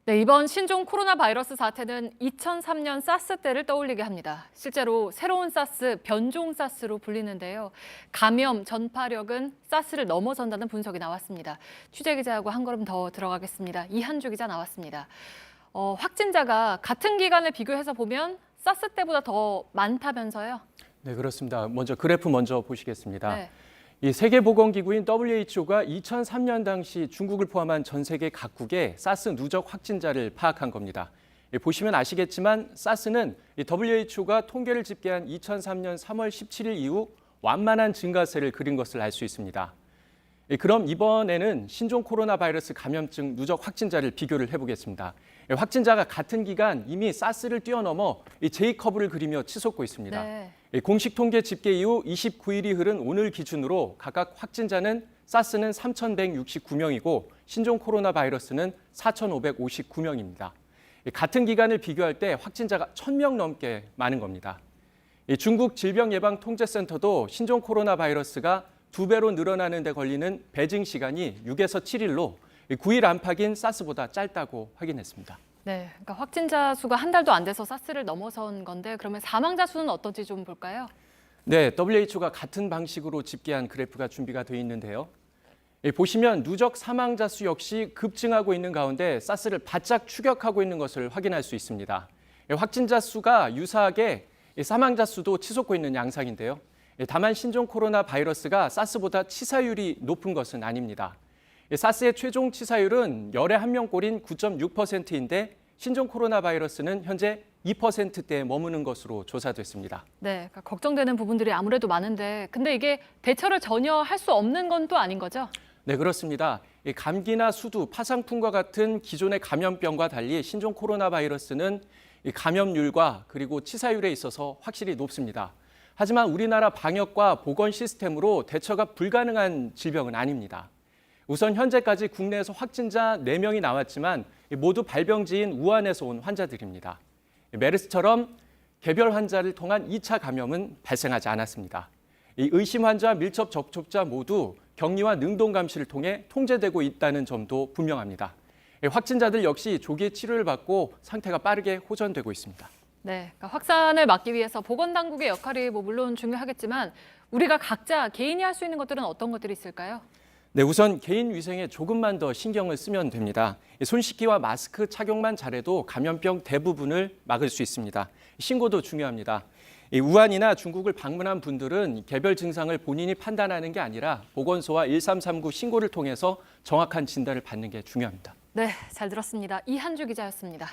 네, 이번 신종 코로나 바이러스 사태는 2003년 사스 때를 떠올리게 합니다. 실제로 새로운 사스, 변종 사스로 불리는데요. 감염 전파력은 사스를 넘어선다는 분석이 나왔습니다. 취재 기자하고 한 걸음 더 들어가겠습니다. 이한주 기자 나왔습니다. 확진자가 같은 기간을 비교해서 보면 사스 때보다 더 많다면서요? 네, 그렇습니다. 먼저 그래프 보시겠습니다. 네. 이 세계보건기구인 WHO가 2003년 당시 중국을 포함한 전 세계 각국의 사스 누적 확진자를 파악한 겁니다. 보시면 아시겠지만 사스는 WHO가 통계를 집계한 2003년 3월 17일 이후 완만한 증가세를 그린 것을 알 수 있습니다. 그럼 이번에는 신종 코로나 바이러스 감염증 누적 확진자를 비교를 해보겠습니다. 확진자가 같은 기간 이미 사스를 뛰어넘어 J커브를 그리며 치솟고 있습니다. 네. 공식 통계 집계 이후 29일이 흐른 오늘 기준으로 각각 확진자는 사스는 3,169명이고 신종 코로나 바이러스는 4,559명입니다. 같은 기간을 비교할 때 확진자가 1,000명 넘게 많은 겁니다. 중국 질병예방통제센터도 신종 코로나 바이러스가 2배로 늘어나는 데 걸리는 배증 시간이 6에서 7일로 9일 안팎인 사스보다 짧다고 확인했습니다. 네, 그러니까 확진자 수가 한 달도 안 돼서 사스를 넘어선 건데 그러면 사망자 수는 어떤지 좀 볼까요? 네, WHO가 같은 방식으로 집계한 그래프가 준비가 되어 있는데요. 보시면 누적 사망자 수 역시 급증하고 있는 가운데 사스를 바짝 추격하고 있는 것을 확인할 수 있습니다. 확진자 수가 유사하게 사망자 수도 치솟고 있는 양상인데요. 다만 신종 코로나 바이러스가 사스보다 치사율이 높은 것은 아닙니다. 사스의 최종 치사율은 열에 한 명꼴인 9.6%인데 신종 코로나 바이러스는 현재 2%대에 머무는 것으로 조사됐습니다. 네, 그러니까 걱정되는 부분들이 아무래도 많은데 근데 이게 대처를 전혀 할 수 없는 건 또 아닌 거죠? 네, 그렇습니다. 감기나 수두, 파상풍과 같은 기존의 감염병과 달리 신종 코로나 바이러스는 감염률과 그리고 치사율에 있어서 확실히 높습니다. 하지만 우리나라 방역과 보건 시스템으로 대처가 불가능한 질병은 아닙니다. 우선 현재까지 국내에서 확진자 4명이 나왔지만 모두 발병지인 우한에서 온 환자들입니다. 메르스처럼 개별 환자를 통한 2차 감염은 발생하지 않았습니다. 이 의심 환자, 밀접 접촉자 모두 격리와 능동 감시를 통해 통제되고 있다는 점도 분명합니다. 확진자들 역시 조기 치료를 받고 상태가 빠르게 호전되고 있습니다. 네, 그러니까 확산을 막기 위해서 보건당국의 역할이 물론 중요하겠지만 우리가 각자 개인이 할 수 있는 것들은 어떤 것들이 있을까요? 네, 우선 개인 위생에 조금만 더 신경을 쓰면 됩니다. 손 씻기와 마스크 착용만 잘해도 감염병 대부분을 막을 수 있습니다. 신고도 중요합니다. 우한이나 중국을 방문한 분들은 개별 증상을 본인이 판단하는 게 아니라 보건소와 1339 신고를 통해서 정확한 진단을 받는 게 중요합니다. 네, 잘 들었습니다. 이한주 기자였습니다.